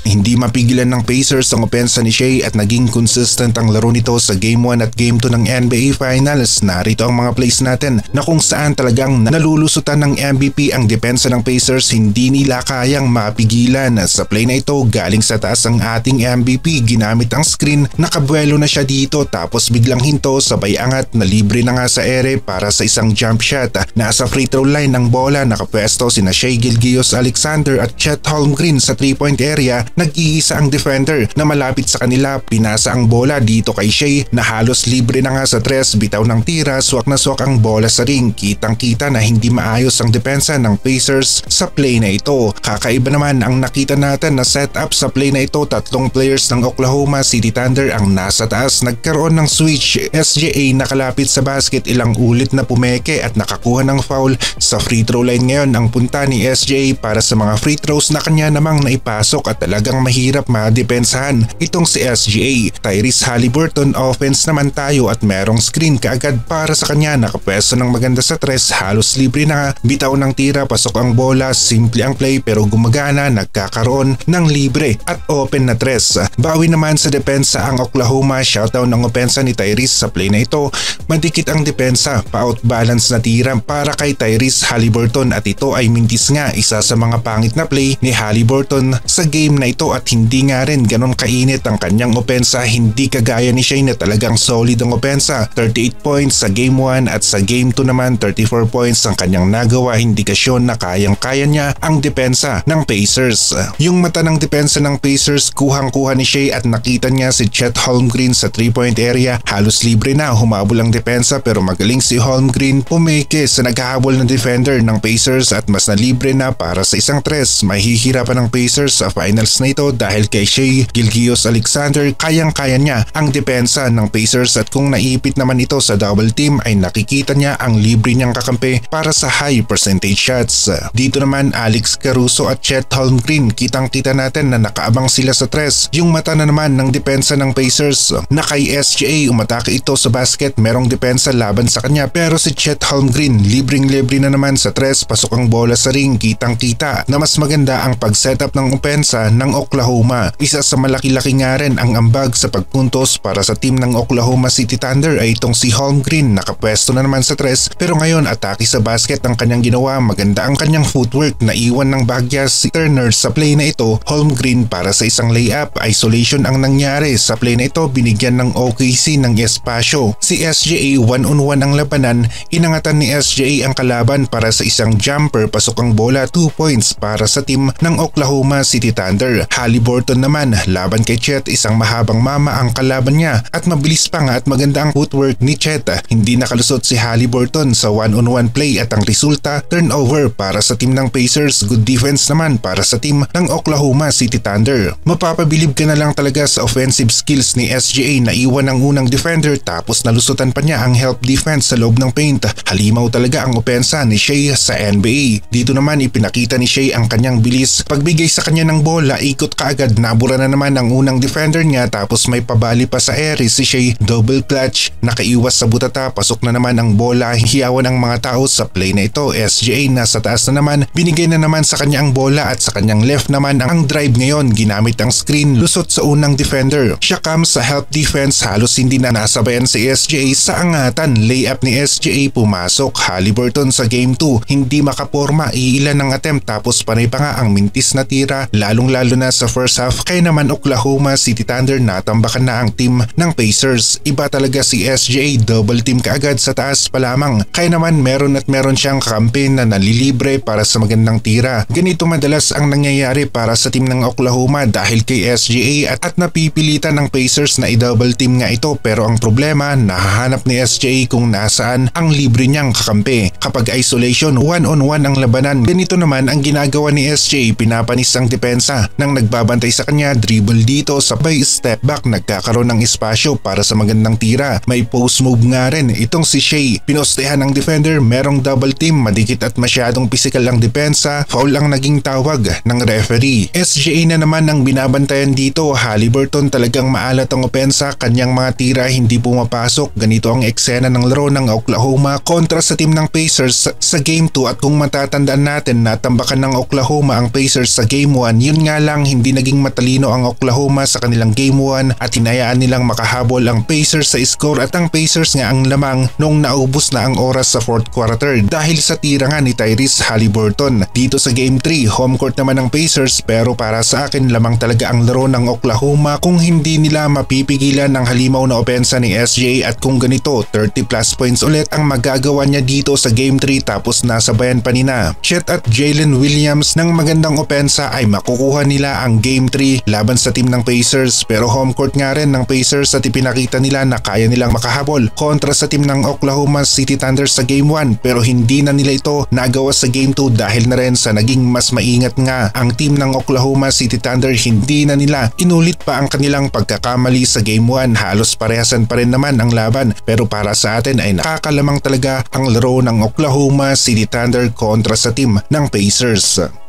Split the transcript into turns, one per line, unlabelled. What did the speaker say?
Hindi mapigilan ng Pacers ang opensa ni Shai at naging consistent ang laro nito sa Game 1 at Game 2 ng NBA Finals. Narito ang mga plays natin na kung saan talagang nalulusutan ng MVP ang depensa ng Pacers, hindi nila kayang mapigilan. Sa play na ito, galing sa taas ang ating MVP, ginamit ang screen, nakabuelo na siya dito tapos biglang hinto, sabay angat na libre na nga sa ere para sa isang jump shot. Nasa free throw line ng bola, nakapwesto sina Shai Gilgeous-Alexander at Chet Holmgren sa 3-point area. Nag-iisa ang defender na malapit sa kanila, pinasa ang bola dito kay Shai na halos libre na nga sa tres, bitaw ng tira, swak na swak ang bola sa ring. Kitang kita na hindi maayos ang depensa ng Pacers sa play na ito. Kakaiba naman ang nakita natin na setup sa play na ito, tatlong players ng Oklahoma City Thunder ang nasa taas, nagkaroon ng switch. SGA nakalapit sa basket, ilang ulit na pumeke at nakakuha ng foul sa free throw line. Ngayon ang punta ni SGA para sa mga free throws na kanya namang naipasok at talagang mahirap madepensahan itong si SGA. Tyrese Haliburton offense naman tayo at merong screen kaagad para sa kanya, nakapwesto ng maganda sa tres, halos libre na, bitaw ng tira, pasok ang bola, simple ang play pero gumagana, nagkakaroon ng libre at open na tres. Bawi naman sa depensa ang Oklahoma, shutdown ng opensa ni Tyrese sa play na ito, madikit ang depensa, pa-outbalance na tira para kay Tyrese Haliburton at ito ay mintis nga, isa sa mga pangit na play ni Haliburton sa game na ito at hindi nga rin ganon kainit ang kanyang opensa, hindi kagaya ni Shai na talagang solid ang opensa. 38 points sa game 1 at sa game 2 naman 34 points ang kanyang nagawa, indikasyon na kayang-kaya niya ang depensa ng Pacers. Yung mata ng depensa ng Pacers, kuhang-kuha ni Shai at nakita niya si Chet Holmgren sa 3-point area, halos libre na, humabol ang depensa pero magaling si Holmgren, pumeke sa naghahabol ng defender ng Pacers at mas nalibre na para sa isang tres. Mahihirapan ng Pacers sa finals na ito dahil kay Shai Gilgeous-Alexander, kayang-kaya niya ang depensa ng Pacers at kung naipit naman ito sa double team ay nakikita niya ang libre niyang kakampi para sa high percentage shots. Dito naman Alex Caruso at Chet Holmgren, kitang-kita natin na nakaabang sila sa tres. Yung mata na naman ng depensa ng Pacers na kay SGA, umatake ito sa basket, merong depensa laban sa kanya pero si Chet Holmgren libreng-libre na naman sa tres, pasok ang bola sa ring, kitang-kita na mas maganda ang pag-setup ng opensa ng Oklahoma. Isa sa malaki-laki nga rin ang ambag sa pagpuntos para sa team ng Oklahoma City Thunder ay itong si Holmgren, nakapwesto na naman sa tres pero ngayon atake sa basket ang kanyang ginawa, maganda ang kanyang footwork, naiwan ng bahagya si Turner sa play na ito. Holmgren para sa isang layup, isolation ang nangyari sa play na ito, binigyan ng OKC ng espasyo. Si SGA 1-on-1 ang labanan, inangatan ni SGA ang kalaban para sa isang jumper, pasok ang bola, 2 points para sa team ng Oklahoma City Thunder. Haliburton naman laban kay Chet, isang mahabang mama ang kalaban niya at mabilis pa nga at maganda ang footwork ni Chet. Hindi nakalusot si Haliburton sa 1-on-1 play at ang resulta turnover para sa team ng Pacers, good defense naman para sa team ng Oklahoma City Thunder. Mapapabilib ka na lang talaga sa offensive skills ni SGA na iwan ang unang defender tapos nalusutan pa niya ang help defense sa loob ng paint. Halimaw talaga ang opensa ni Shai sa NBA. Dito naman ipinakita ni Shai ang kanyang bilis, pagbigay sa kanya ng bola, ikot kaagad, nabura na naman ang unang defender niya tapos may pabali pa sa ere si Shai, double clutch, nakaiwas sa butata, pasok na naman ang bola, hiyawan ang mga tao sa play na ito. SGA nasa taas na naman, binigay na naman sa kanya ang bola at sa kanyang left naman ang drive ngayon, ginamit ang screen, lusot sa unang defender. Siya comes sa help defense, halos hindi na nasabayan si SGA sa angatan, layup ni SGA, pumasok. Haliburton sa game 2, hindi makaporma, iilan ng attempt tapos panay pa nga ang mintis na tira, lalong-lalo na sa first half. Kaya naman Oklahoma City Thunder, natambakan na ang team ng Pacers. Iba talaga si SGA, double team kaagad sa taas pa lamang. Kaya naman meron siyang kakampi na nalilibre para sa magandang tira. Ganito madalas ang nangyayari para sa team ng Oklahoma dahil kay SGA at napipilitan ng Pacers na i-double team nga ito, pero ang problema, nahahanap ni SGA kung nasaan ang libre niyang kakampi. Kapag isolation, 1-on-1 ang labanan, ganito naman ang ginagawa ni SGA, pinapanis ang depensa nang nagbabantay sa kanya, dribble dito, sabay step back, nagkakaroon ng espasyo para sa magandang tira. May post move nga rin itong si Shai, pinostehan ng defender, merong double team, madikit at masyadong physical ang depensa, foul ang naging tawag ng referee. SGA na naman ang binabantayan dito. Haliburton talagang maalat ang opensa, kanyang mga tira hindi pumapasok. Ganito ang eksena ng laro ng Oklahoma kontra sa team ng Pacers sa game 2 at kung matatandaan natin, natambakan ng Oklahoma ang Pacers sa game 1. Yun nga lang hindi naging matalino ang Oklahoma sa kanilang Game 1 at hinayaan nilang makahabol ang Pacers sa score at ang Pacers nga ang lamang nung naubos na ang oras sa 4th quarter dahil sa tira nga ni Tyrese Haliburton. Dito sa Game 3, home court naman ng Pacers pero para sa akin lamang talaga ang laro ng Oklahoma kung hindi nila mapipigilan ang halimaw na opensa ni SJ at kung ganito 30 plus points ulit ang magagawa niya dito sa Game 3 tapos nasabayan pa nina Chet at Jalen Williams ng magandang opensa ay makukuha nila ang Game 3 laban sa team ng Pacers pero home court nga rin ng Pacers at ipinakita nila na kaya nilang makahabol kontra sa team ng Oklahoma City Thunder sa Game 1 pero hindi na nila ito nagawa sa Game 2 dahil na rin sa naging mas maingat nga ang team ng Oklahoma City Thunder. Hindi na nila inulit pa ang kanilang pagkakamali sa Game 1, halos parehasan pa rin naman ang laban pero para sa atin ay nakakalamang talaga ang laro ng Oklahoma City Thunder kontra sa team ng Pacers.